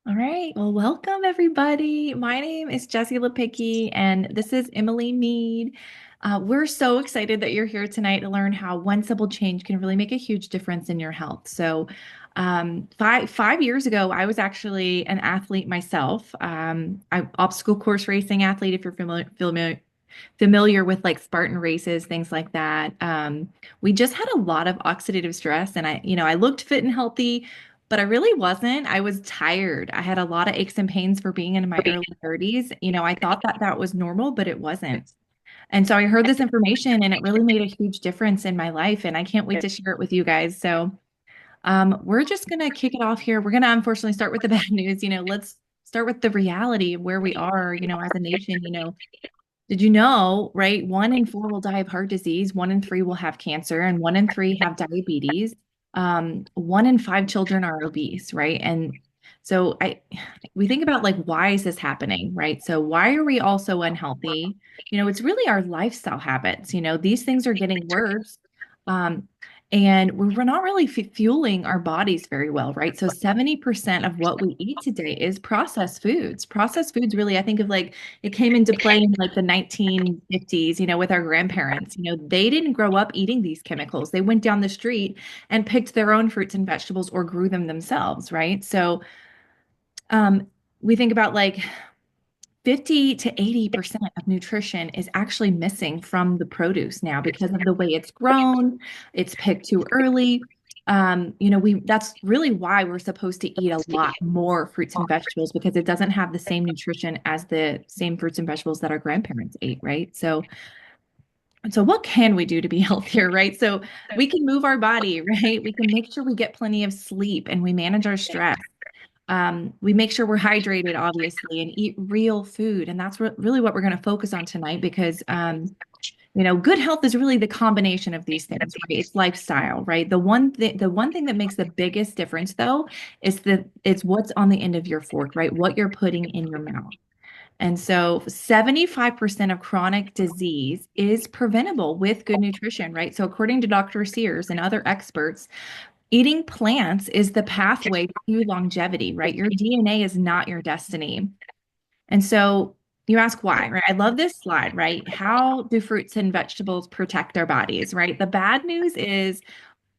All right. Well, welcome everybody. My name is Jessie Lepicki, and this is Emily Mead. We're so excited that you're here tonight to learn how one simple change can really make a huge difference in your health. Five years ago, I was actually an athlete myself. I'm obstacle course racing athlete. If you're familiar with like Spartan races, things like that. We just had a lot of oxidative stress, and I looked fit and healthy, but I really wasn't. I was tired. I had a lot of aches and pains for being in my early 30s. I thought that that was normal, but it wasn't. And so I heard this information and it really made a huge difference in my life. And I can't wait to share it with you guys. We're just going to kick it off here. We're going to unfortunately start with the bad news. Let's start with the reality of where we are, as a nation. Did you know, right? 1 in 4 will die of heart disease, 1 in 3 will have cancer, and 1 in 3 have diabetes. 1 in 5 children are obese, right? And so we think about like, why is this happening, right? So why are we all so unhealthy? It's really our lifestyle habits. These things are getting worse. Um, and we're not really fueling our bodies very well, right? So 70% of what we eat today is processed foods. Processed foods really, I think of like it came into play in like the 1950s, with our grandparents. They didn't grow up eating these chemicals. They went down the street and picked their own fruits and vegetables or grew them themselves, right? Um, we think about like 50 to 80% of nutrition is actually missing from the produce now because of the way it's grown, it's picked too early. That's really why we're supposed to eat a lot more fruits and vegetables because it doesn't have the same nutrition as the same fruits and vegetables that our grandparents ate, right? So what can we do to be healthier, right? So we can move our body, right? We can make sure we get plenty of sleep and we manage our stress. We make sure we're hydrated, obviously, and eat real food. And that's really what we're going to focus on tonight because, good health is really the combination of these things, right? It's lifestyle, right? The one thing that makes the biggest difference, though, is what's on the end of your fork, right? What you're putting in your mouth. And so 75% of chronic disease is preventable with good nutrition, right? So according to Dr. Sears and other experts, eating plants is the pathway to longevity, right? Your DNA is not your destiny. And so you ask why, right? I love this slide, right? How do fruits and vegetables protect our bodies, right? The bad news is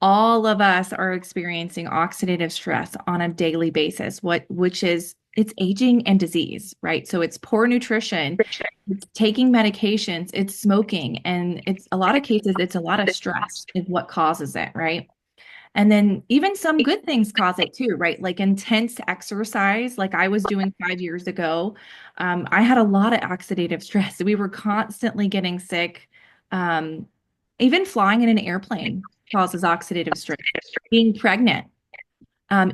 all of us are experiencing oxidative stress on a daily basis, which is it's aging and disease, right? So it's poor nutrition, it's taking medications, it's smoking, and it's a lot of cases, it's a lot of stress is what causes it, right? And then even some good things cause it too, right? Like intense exercise, like I was doing 5 years ago. I had a lot of oxidative stress. We were constantly getting sick. Um, Even flying in an airplane causes oxidative stress. Being pregnant,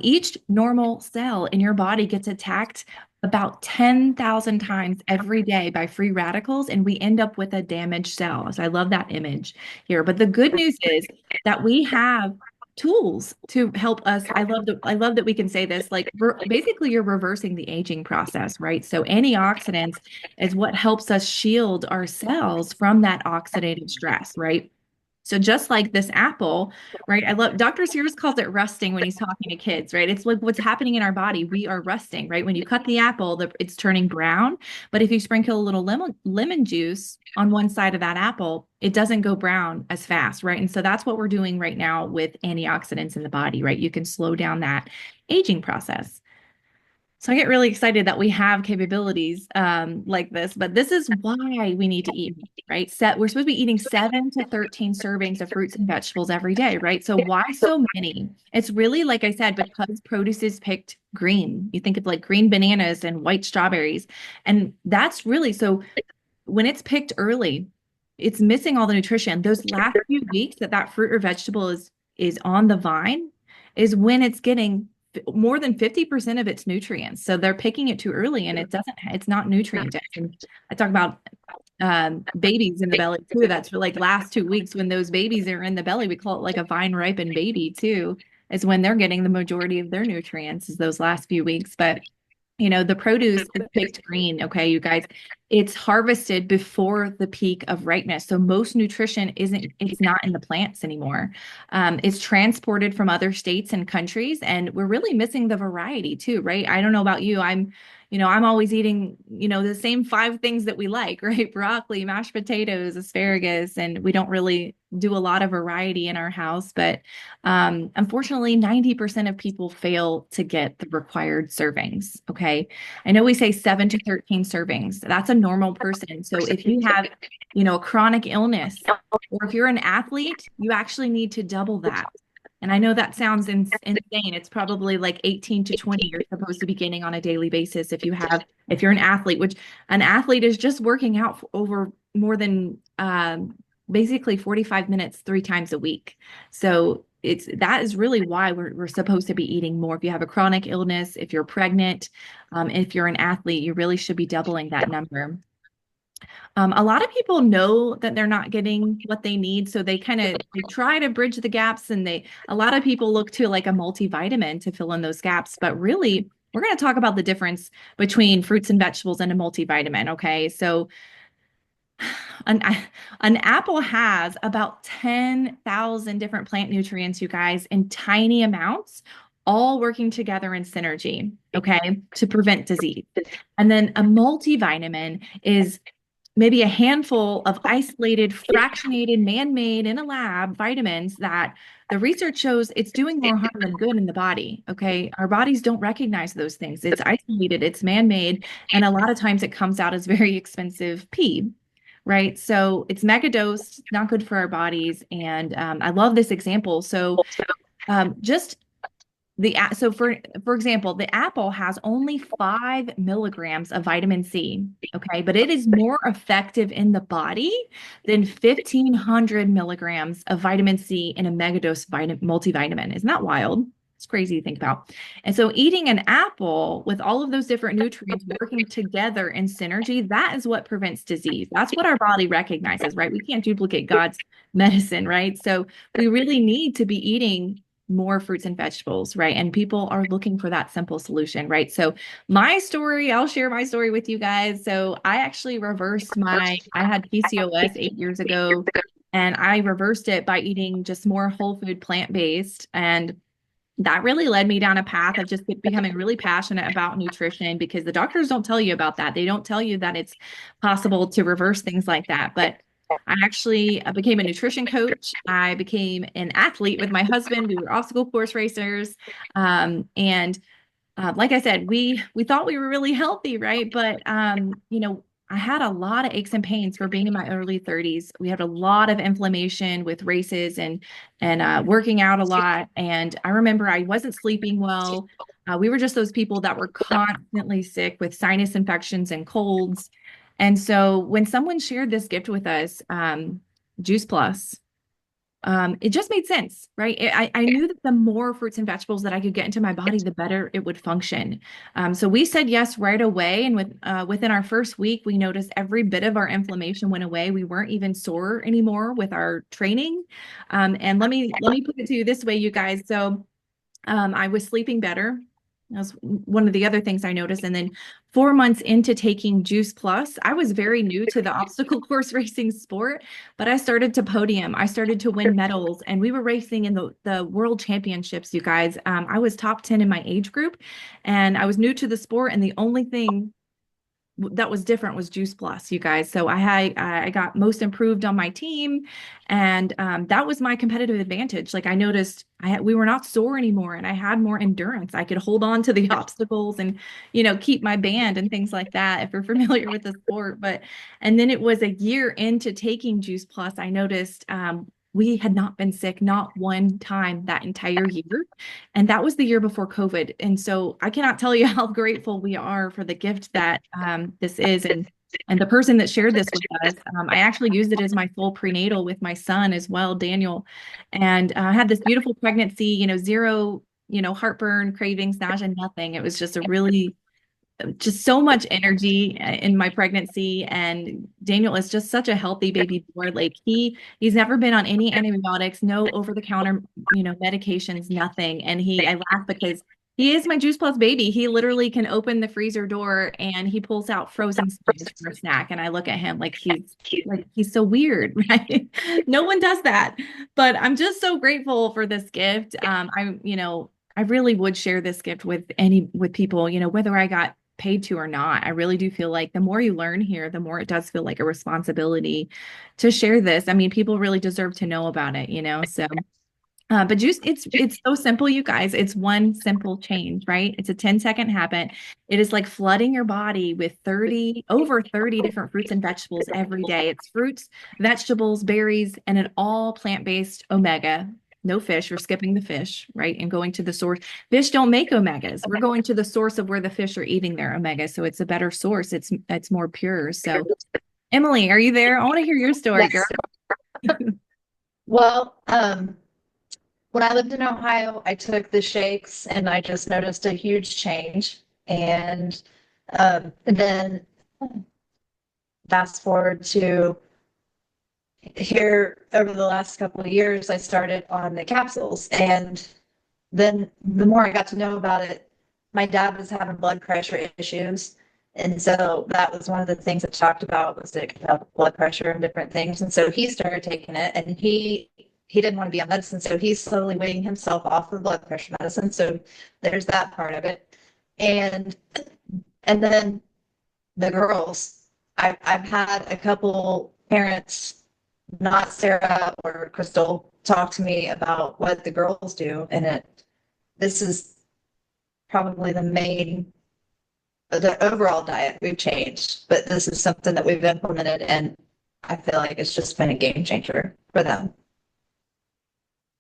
each normal cell in your body gets attacked about 10,000 times every day by free radicals, and we end up with a damaged cell. So I love that image here. But the good news is that we have tools to help us. I love that we can say this, like basically you're reversing the aging process, right? So antioxidants is what helps us shield our cells from that oxidative stress, right? So just like this apple, right? I love Dr. Sears calls it rusting when he's talking to kids, right? It's like what's happening in our body. We are rusting, right? When you cut the apple, it's turning brown. But if you sprinkle a little lemon juice on one side of that apple, it doesn't go brown as fast, right? And so that's what we're doing right now with antioxidants in the body, right? You can slow down that aging process. So I get really excited that we have capabilities like this, but this is why we need to eat, right? We're supposed to be eating 7 to 13 servings of fruits and vegetables every day, right? So why so many? It's really, like I said, because produce is picked green. You think of like green bananas and white strawberries, and that's really so when it's picked early, it's missing all the nutrition. Those last few weeks that fruit or vegetable is on the vine is when it's getting more than 50% of its nutrients. So they're picking it too early and it's not nutrient dense. And I talk about babies in the belly too. That's for like last 2 weeks when those babies are in the belly. We call it like a vine ripened baby too, is when they're getting the majority of their nutrients is those last few weeks. But the produce is picked green. Okay, you guys, it's harvested before the peak of ripeness. So most nutrition isn't, it's not in the plants anymore. It's transported from other states and countries, and we're really missing the variety too, right? I don't know about you. I'm always eating, the same five things that we like, right? Broccoli, mashed potatoes, asparagus, and we don't really do a lot of variety in our house. But unfortunately, 90% of people fail to get the required servings. Okay. I know we say 7 to 13 servings. That's a normal person. So if you have, a chronic illness, or if you're an athlete, you actually need to double that. And I know that sounds insane. It's probably like 18 to 20 you're supposed to be getting on a daily basis if you're an athlete, which an athlete is just working out for over more than basically 45 minutes 3 times a week. So that is really why we're supposed to be eating more. If you have a chronic illness, if you're pregnant, if you're an athlete, you really should be doubling that number. A lot of people know that they're not getting what they need, so they try to bridge the gaps, and a lot of people look to like a multivitamin to fill in those gaps. But really, we're going to talk about the difference between fruits and vegetables and a multivitamin. Okay, so an an apple has about 10,000 different plant nutrients, you guys, in tiny amounts, all working together in synergy, okay, to prevent disease. And then a multivitamin is maybe a handful of isolated, fractionated, man-made in a lab vitamins that the research shows it's doing more harm than good in the body. Okay. Our bodies don't recognize those things. It's isolated, it's man-made, and a lot of times it comes out as very expensive pee. Right. So it's mega dosed, not good for our bodies. And I love this example. So just so for example, the apple has only 5 milligrams of vitamin C, okay, but it is more effective in the body than 1,500 milligrams of vitamin C in a megadose multivitamin. Isn't that wild? It's crazy to think about. And so eating an apple with all of those different nutrients working together in synergy, that is what prevents disease. That's what our body recognizes, right? We can't duplicate God's medicine, right? So we really need to be eating more fruits and vegetables, right? And people are looking for that simple solution, right? So I'll share my story with you guys. So I actually I had PCOS 8 years ago, and I reversed it by eating just more whole food plant-based. And that really led me down a path of just becoming really passionate about nutrition, because the doctors don't tell you about that. They don't tell you that it's possible to reverse things like that. But I became a nutrition coach. I became an athlete with my husband. We were obstacle course racers. And like I said, we thought we were really healthy, right? But I had a lot of aches and pains for being in my early 30s. We had a lot of inflammation with races and working out a lot. And I remember I wasn't sleeping well. We were just those people that were constantly sick with sinus infections and colds. And so when someone shared this gift with us, Juice Plus, it just made sense, right? I knew that the more fruits and vegetables that I could get into my body, the better it would function. So we said yes right away. And within our first week, we noticed every bit of our inflammation went away. We weren't even sore anymore with our training. And let me put it to you this way, you guys. So I was sleeping better. That was one of the other things I noticed. And then 4 months into taking Juice Plus, I was very new to the obstacle course racing sport, but I started to podium. I started to win medals, and we were racing in the world championships, you guys. I was top 10 in my age group, and I was new to the sport. And the only thing that was different was Juice Plus, you guys. So I got most improved on my team, and that was my competitive advantage. Like I noticed we were not sore anymore, and I had more endurance. I could hold on to the obstacles and keep my band and things like that. If you're familiar with the sport, and then it was a year into taking Juice Plus, I noticed we had not been sick, not one time that entire year. And that was the year before COVID. And so I cannot tell you how grateful we are for the gift that this is. And the person that shared this with us, I actually used it as my full prenatal with my son as well, Daniel. And I had this beautiful pregnancy, zero, heartburn, cravings, nausea, nothing. It was just so much energy in my pregnancy. And Daniel is just such a healthy baby boy. Like he's never been on any antibiotics, no over the counter, medications, nothing. And I laugh because He is my Juice Plus baby. He literally can open the freezer door and he pulls out frozen spinach for a snack. And I look at him like he's so weird, right? No one does that. But I'm just so grateful for this gift. I really would share this gift with people, whether I got paid to or not. I really do feel like the more you learn here, the more it does feel like a responsibility to share this. I mean, people really deserve to know about it. So but juice, it's so simple, you guys. It's one simple change, right? It's a 10-second habit. It is like flooding your body with over 30 different fruits and vegetables every day. It's fruits, vegetables, berries, and an all plant-based omega. No fish. We're skipping the fish, right? And going to the source. Fish don't make omegas. We're going to the source of where the fish are eating their omega. So it's a better source. It's more pure. So Emily, are you there? I want to hear your story, girl. Yes. Well, when I lived in Ohio, I took the shakes and I just noticed a huge change. And then fast forward to here over the last couple of years, I started on the capsules. And then the more I got to know about it, my dad was having blood pressure issues. And so that was one of the things that talked about was that it could have blood pressure and different things. And so he started taking it and he didn't want to be on medicine. So he's slowly weaning himself off of blood pressure medicine. So there's that part of it. And and then the girls, I've had a couple parents, not Sarah or Crystal, talk to me about what the girls do. And this is probably the overall diet we've changed, but this is something that we've implemented and I feel like it's just been a game changer for them.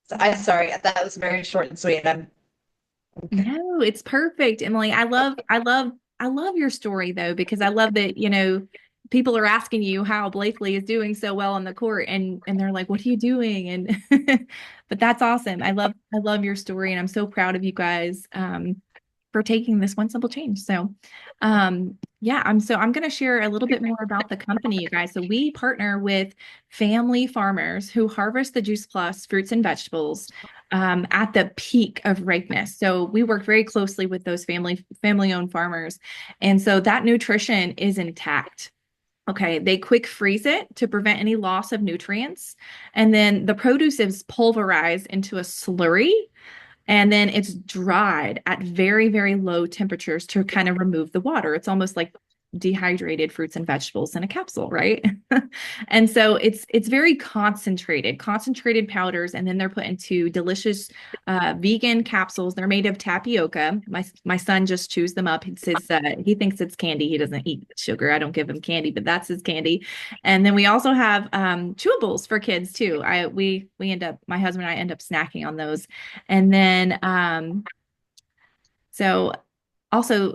So I'm sorry, that was very short and sweet. No, it's perfect, Emily. I love your story though, because I love that, people are asking you how Blakely is doing so well on the court and they're like, what are you doing? And but that's awesome. I love your story and I'm so proud of you guys for taking this one simple change. So yeah, I'm going to share a little bit more about the company, you guys. So we partner with family farmers who harvest the Juice Plus fruits and vegetables at the peak of ripeness. So we work very closely with those family-owned farmers. And so that nutrition is intact. Okay, they quick freeze it to prevent any loss of nutrients. And then the produce is pulverized into a slurry and then it's dried at very, very low temperatures to kind of remove the water. It's almost like dehydrated fruits and vegetables in a capsule, right? And so it's very concentrated powders, and then they're put into delicious vegan capsules. They're made of tapioca. My son just chews them up. He thinks it's candy. He doesn't eat sugar. I don't give him candy, but that's his candy. And then we also have chewables for kids too. My husband and I end up snacking on those. And then so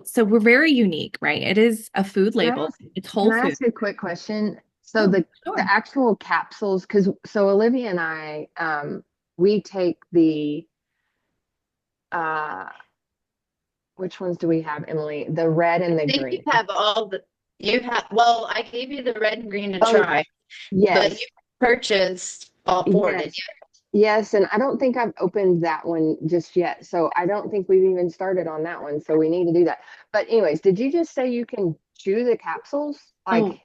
so we're very unique, right? It is a food Can I label. ask, It's can whole I food. ask a quick question? So Oh, the sure. actual capsules, because so Olivia and I, we take the uh which ones do we have, Emily? The red and the Think you green. have well, I gave you the red and green to Oh, try, but yes. you purchased all four, did Yes. you? Yes, and I don't think I've opened that one just yet. So I don't think we've even started on that one. So we need to do that. But anyways, did you just say you can chew the capsules? Oh, Like,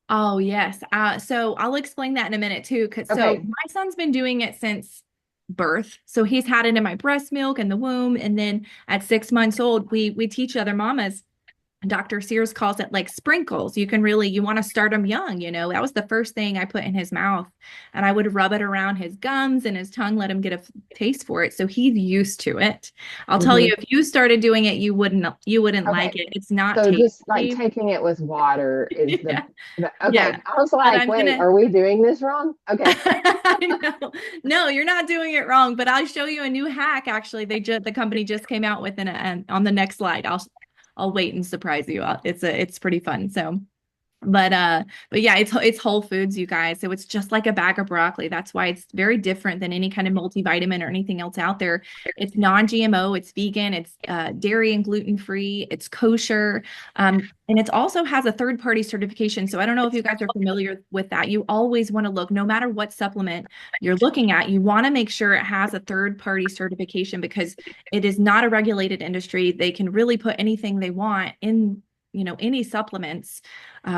oh yes. So I'll explain that in a minute too. So okay. my son's been doing it since birth. So he's had it in my breast milk in the womb, and then at 6 months old, we teach other mamas. Dr. Sears calls it like sprinkles. You want to start him young, That was the first thing I put in his mouth. And I would rub it around his gums and his tongue, let him get a taste for it. So he's used to it. I'll tell Mhm. you, if you started doing it, you wouldn't like Okay. it. It's not So just like tasty. taking it with water is Yeah. okay. Yeah. I was But like, I'm wait, gonna are we doing this wrong? Okay. I know. No, you're not doing it wrong, but I'll show you a new hack. Actually, the company just came out with an on the next slide. I'll wait and surprise you. It's pretty fun. So, But yeah, it's whole foods, you guys. So it's just like a bag of broccoli. That's why it's very different than any kind of multivitamin or anything else out there. It's non-GMO, it's vegan, it's dairy and gluten-free, it's kosher. And it also has a third-party certification. So I don't know if you guys are familiar with that. You always want to look, no matter what supplement you're looking at, you want to make sure it has a third-party certification because it is not a regulated industry. They can really put anything they want in, any supplements,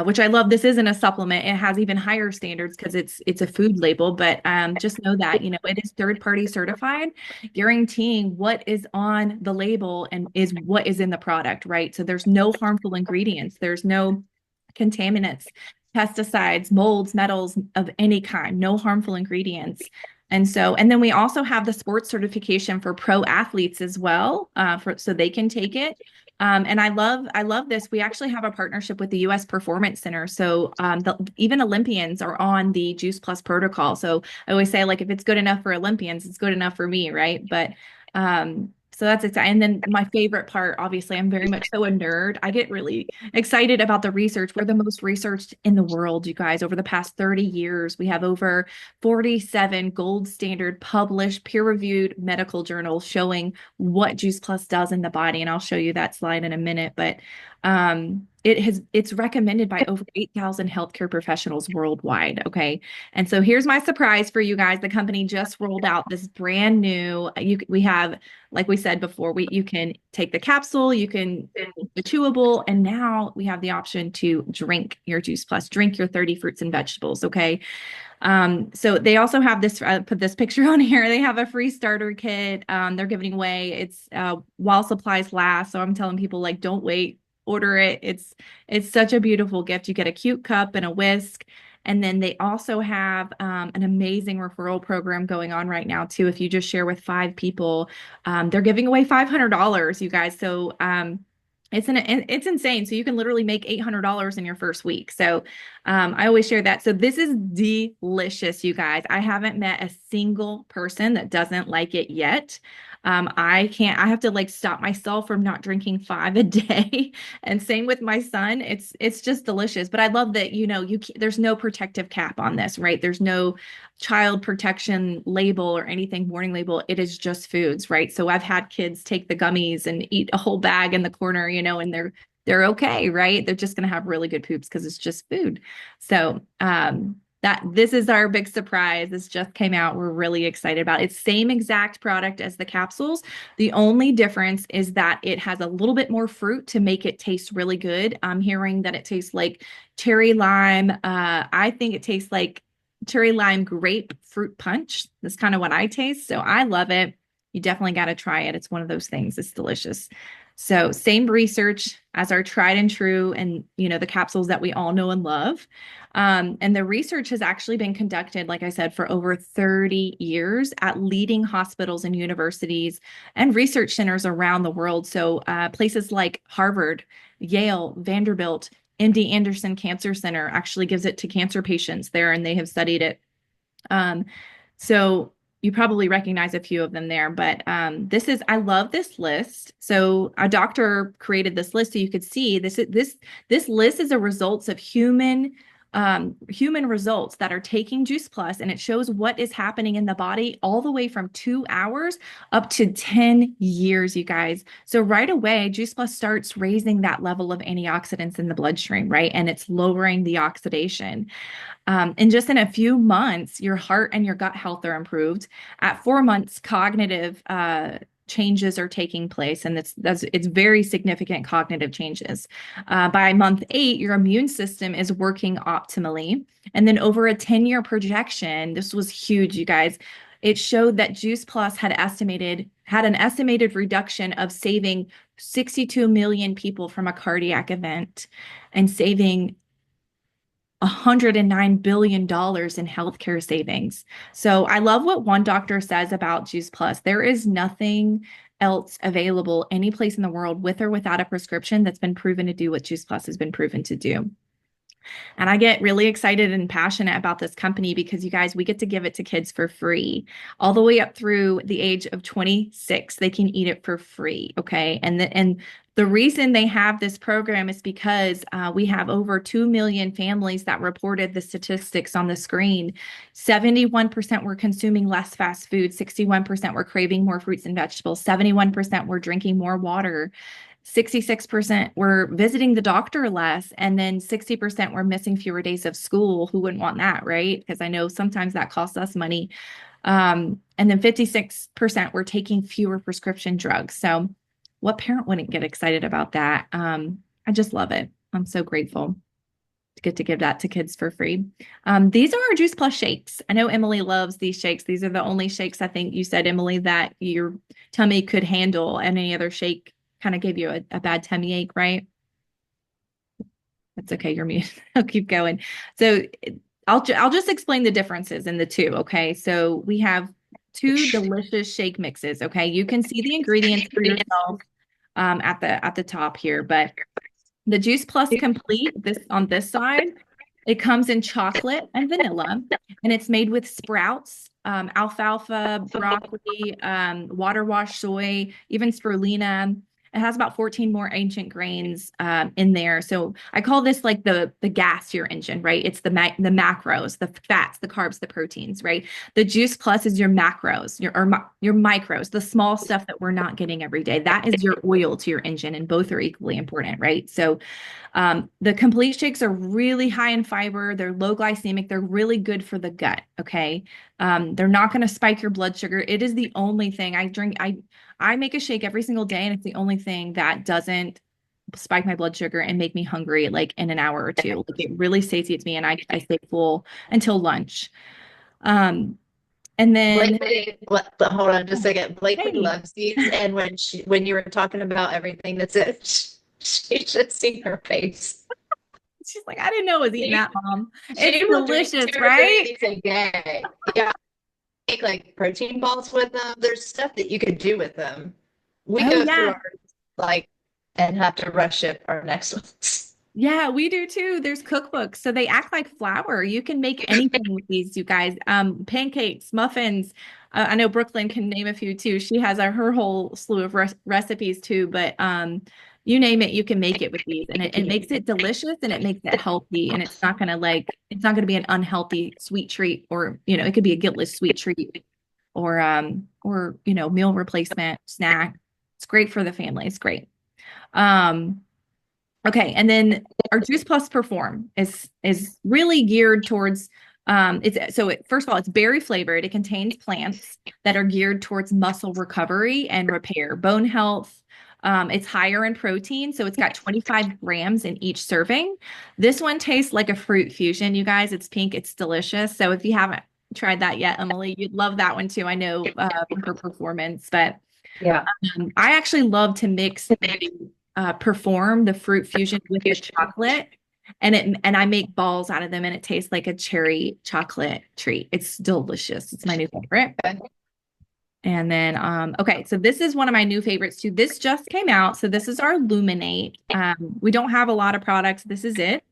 which I love. This isn't a supplement. It has even higher standards because it's a food label. But just know that, it is third party certified, guaranteeing what is on the label and is what is in the product, right? So there's no harmful ingredients. There's no contaminants, pesticides, molds, metals of any kind, no harmful ingredients. And then we also have the sports certification for pro athletes as well, so they can take it. And I love this. We actually have a partnership with the U.S. Performance Center. So even Olympians are on the Juice Plus protocol. So I always say, like, if it's good enough for Olympians, it's good enough for me, right? But so that's exciting. And then my favorite part, obviously, I'm very much so a nerd. I get really excited about the research. We're the most researched in the world, you guys. Over the past 30 years, we have over 47 gold standard published peer-reviewed medical journals showing what Juice Plus does in the body. And I'll show you that slide in a minute. But it's recommended by over 8,000 healthcare professionals worldwide. Okay. And so here's my surprise for you guys. The company just rolled out this brand new, we have, like we said before, you can take the capsule, you can the chewable, and now we have the option to drink your Juice Plus, drink your 30 fruits and vegetables. Okay. So they also have this, put this picture on here. They have a free starter kit. They're giving away. It's while supplies last. So I'm telling people, like, don't wait, order it. It's such a beautiful gift. You get a cute cup and a whisk. And then they also have an amazing referral program going on right now too. If you just share with 5 people, they're giving away $500, you guys. So it's insane. So you can literally make $800 in your first week. So I always share that. So this is delicious, you guys. I haven't met a single person that doesn't like it yet. I have to, like, stop myself from not drinking 5 a day. And same with my son. It's just delicious. But I love that, there's no protective cap on this, right? There's no child protection label or anything, warning label. It is just foods, right? So I've had kids take the gummies and eat a whole bag in the corner, and they're okay, right? They're just going to have really good poops because it's just food. So, this is our big surprise. This just came out. We're really excited about it. It's same exact product as the capsules. The only difference is that it has a little bit more fruit to make it taste really good. I'm hearing that it tastes like cherry lime. I think it tastes like cherry lime grape fruit punch. That's kind of what I taste. So I love it. You definitely got to try it. It's one of those things. It's delicious. So same research as our tried and true and, the capsules that we all know and love. And the research has actually been conducted, like I said, for over 30 years at leading hospitals and universities and research centers around the world. So places like Harvard, Yale, Vanderbilt, MD Anderson Cancer Center actually gives it to cancer patients there, and they have studied it. So you probably recognize a few of them there, but I love this list. So a doctor created this list so you could see this list is a results of human results that are taking Juice Plus, and it shows what is happening in the body all the way from 2 hours up to 10 years, you guys. So right away, Juice Plus starts raising that level of antioxidants in the bloodstream, right? And it's lowering the oxidation. And just in a few months, your heart and your gut health are improved. At 4 months, cognitive changes are taking place, and it's very significant cognitive changes. By month 8, your immune system is working optimally. And then over a 10-year projection, this was huge, you guys. It showed that Juice Plus had an estimated reduction of saving 62 million people from a cardiac event and saving $109 billion in healthcare savings. So I love what one doctor says about Juice Plus. There is nothing else available any place in the world with or without a prescription that's been proven to do what Juice Plus has been proven to do. And I get really excited and passionate about this company because you guys, we get to give it to kids for free. All the way up through the age of 26, they can eat it for free. Okay. And the reason they have this program is because we have over 2 million families that reported the statistics on the screen. 71% were consuming less fast food, 61% were craving more fruits and vegetables, 71% were drinking more water. 66% were visiting the doctor less, and then 60% were missing fewer days of school. Who wouldn't want that, right? Because I know sometimes that costs us money. And then 56% were taking fewer prescription drugs. So what parent wouldn't get excited about that? I just love it. I'm so grateful to get to give that to kids for free. These are our Juice Plus shakes. I know Emily loves these shakes. These are the only shakes I think you said, Emily, that your tummy could handle, and any other shake kind of gave you a bad tummy ache, right? That's okay. You're mute. I'll keep going. So I'll just explain the differences in the two. Okay. So we have two delicious shake mixes. Okay. You can see the ingredients for yourself at the top here, but the Juice Plus Complete, this on this side, it comes in chocolate and vanilla, and it's made with sprouts, alfalfa, broccoli, water wash soy, even spirulina. It has about 14 more ancient grains in there. So I call this like the gas to your engine, right? It's the macros, the fats, the carbs, the proteins, right? The Juice Plus is your macros, your micros, the small stuff that we're not getting every day. That is your oil to your engine, and both are equally important, right? So the complete shakes are really high in fiber. They're low glycemic. They're really good for the gut. Okay. They're not going to spike your blood sugar. It is the only thing I drink. I make a shake every single day, and it's the only thing that doesn't spike my blood sugar and make me hungry like in an hour or two. Like it really satiates me, and I stay full until lunch. And then Hold on just a second. Blakely hey, loves these, and when you were talking about everything that's it, she should see her face. she's like, I didn't know I was eating She, that, Mom. she It's will drink delicious, 2 or 3 of right? these a day. Yeah, make like protein balls with them. There's stuff that you could do with them. We Oh go through yeah. our like and have to rush ship our next ones. Yeah, we do too. There's cookbooks. So they act like flour. You can make anything with these, you guys. Pancakes, muffins. I know Brooklyn can name a few too. She has her whole slew of recipes too, but you name it, you can make it with these. And it makes it delicious, and it makes it healthy. And it's not gonna be an unhealthy sweet treat, or it could be a guiltless sweet treat, or meal replacement snack. It's great for the family. It's great. Um, Okay, and then our Juice Plus Perform is really geared towards first of all, it's berry flavored. It contains plants that are geared towards muscle recovery and repair, bone health. It's higher in protein, so it's got 25 grams in each serving. This one tastes like a fruit fusion, you guys. It's pink, it's delicious. So if you haven't tried that yet, Emily, you'd love that one too. I know for performance, but Yeah. I actually love to mix Perform the fruit fusion with the chocolate, and I make balls out of them, and it tastes like a cherry chocolate treat. It's delicious. It's my new favorite. Okay. And then, okay, so this is one of my new favorites too. This just came out. So this is our Luminate. We don't have a lot of products. This is it.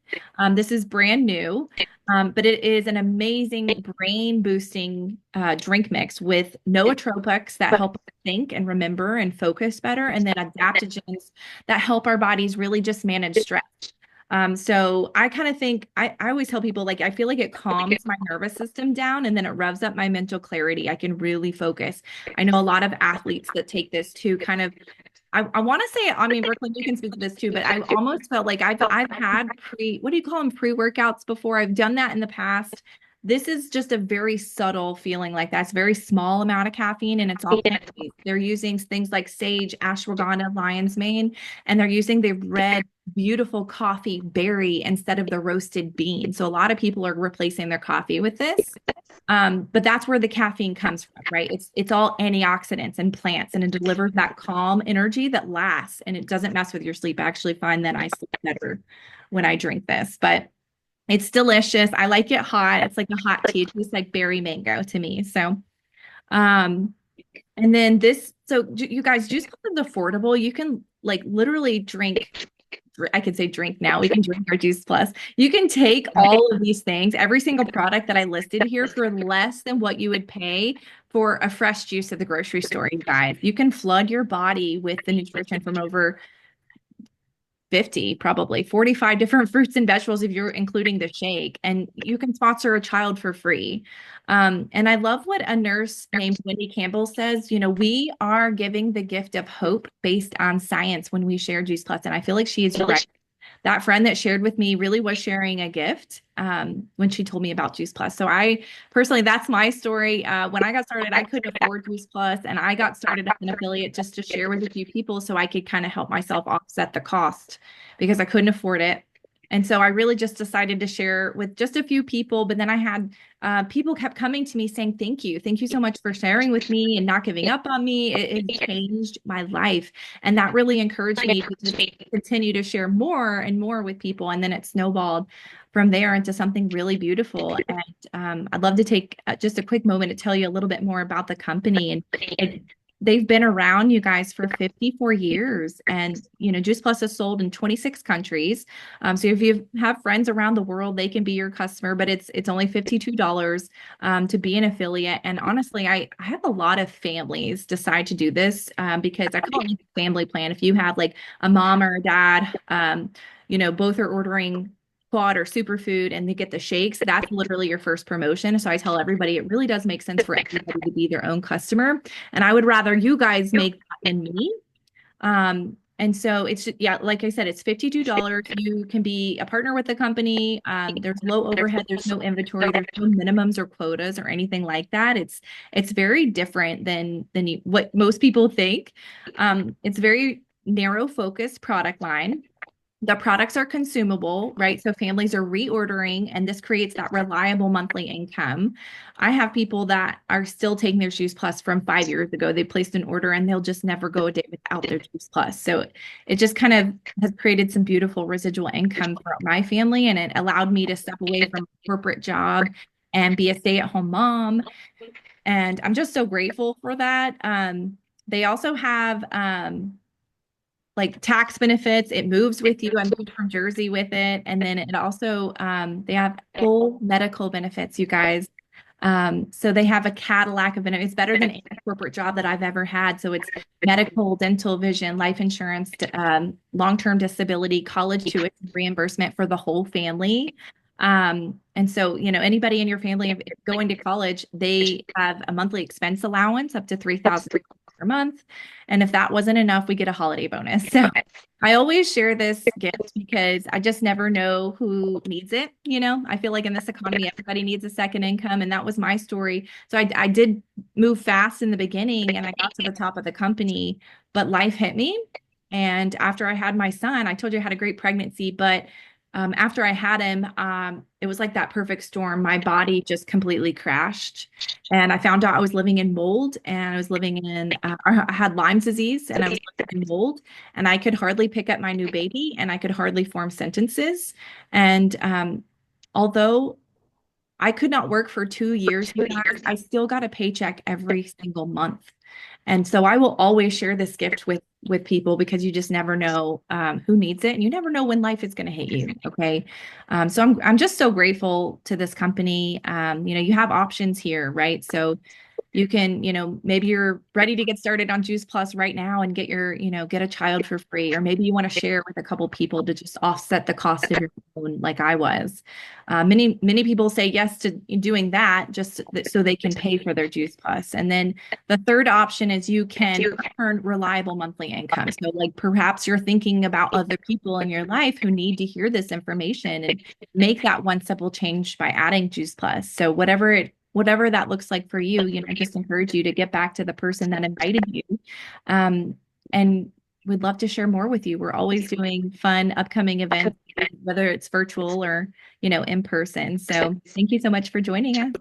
This is brand new, but it is an amazing brain boosting drink mix with nootropics that help us think and remember and focus better, and then adaptogens that help our bodies really just manage stress. So I kind of think I always tell people, like, I feel like it calms my nervous system down, and then it revs up my mental clarity. I can really focus. I know a lot of athletes that take this too, kind of. I want to say, I mean, Brooklyn, you can speak to this too, but I almost felt like I've had what do you call them, pre-workouts before. I've done that in the past. This is just a very subtle feeling like that. It's a very small amount of caffeine, and it's all plant-based. They're using things like sage, ashwagandha, lion's mane, and they're using the red, beautiful coffee berry instead of the roasted bean. So a lot of people are replacing their coffee with this. But that's where the caffeine comes from, right? It's all antioxidants and plants, and it delivers that calm energy that lasts, and it doesn't mess with your sleep. I actually find that I sleep better when I drink this, but it's delicious. I like it hot. It's like a hot tea. It tastes like berry mango to me. So, um, and then this, so you guys, Juice Plus is affordable. You can like literally drink I could say drink now. We can drink our Juice Plus. You can take all of these things, every single product that I listed here, for less than what you would pay for a fresh juice at the grocery store, you guys. You can flood your body with the nutrition from over 50, probably 45 different fruits and vegetables if you're including the shake, and you can sponsor a child for free. And I love what a nurse named Wendy Campbell says, we are giving the gift of hope based on science when we share Juice Plus. And I feel like she is right. That friend that shared with me really was sharing a gift when she told me about Juice Plus. So I personally, that's my story. When I got started, I couldn't afford Juice Plus, and I got started as an affiliate just to share with a few people so I could kind of help myself offset the cost because I couldn't afford it. And so I really just decided to share with just a few people. But then I had people kept coming to me saying, thank you. Thank you so much for sharing with me and not giving up on me. It changed my life. And that really encouraged me to continue to share more and more with people. And then it snowballed from there into something really beautiful. And I'd love to take just a quick moment to tell you a little bit more about the company. And they've been around, you guys, for 54 years. And, Juice Plus is sold in 26 countries. So if you have friends around the world, they can be your customer, but it's only $52 to be an affiliate. And honestly, I have a lot of families decide to do this because I call it like a family plan. If you have like a mom or a dad, both are ordering quad or superfood and they get the shakes, that's literally your first promotion. So I tell everybody it really does make sense for everybody to be their own customer. And I would rather you guys make that than me. And so it's, like I said, it's $52. You can be a partner with the company. There's low overhead. There's no inventory. There's no minimums or quotas or anything like that. It's very different than what most people think. It's very narrow focused product line. The products are consumable, right? So families are reordering, and this creates that reliable monthly income. I have people that are still taking their Juice Plus from 5 years ago. They placed an order and they'll just never go a day without their Juice Plus. So it just kind of has created some beautiful residual income for my family, and it allowed me to step away from a corporate job and be a stay-at-home mom. And I'm just so grateful for that. They also have like tax benefits. It moves with you. I moved from Jersey with it. And then it also, they have full medical benefits, you guys. So they have a Cadillac of benefits. It's better than any corporate job that I've ever had. So it's medical, dental, vision, life insurance, long-term disability, college tuition reimbursement for the whole family. And so, anybody in your family going to college, they have a monthly expense allowance up to $3,000 per month. And if that wasn't enough, we get a holiday bonus. So I always share this gift because I just never know who needs it. I feel like in this economy, everybody needs a second income. And that was my story. So I did move fast in the beginning and I got to the top of the company, but life hit me. And after I had my son, I told you I had a great pregnancy, but after I had him, it was like that perfect storm. My body just completely crashed. And I found out I was living in mold, and I was living in, I had Lyme's disease, and I was living in mold, and I could hardly pick up my new baby, and I could hardly form sentences. And although I could not work for 2 years, I still got a paycheck every single month. And so I will always share this gift with people because you just never know who needs it, and you never know when life is going to hit you. Okay. So I'm just so grateful to this company. You have options here, right? So you can, maybe you're ready to get started on Juice Plus right now and get get a child for free, or maybe you want to share with a couple people to just offset the cost of your own, like I was. Many people say yes to doing that just so they can pay for their Juice Plus. And then the third option is you can earn reliable monthly income. So like perhaps you're thinking about other people in your life who need to hear this information, and make that one simple change by adding Juice Plus. So whatever that looks like for you, I just encourage you to get back to the person that invited you. And we'd love to share more with you. We're always doing fun upcoming events, whether it's virtual or, in person. So thank you so much for joining us.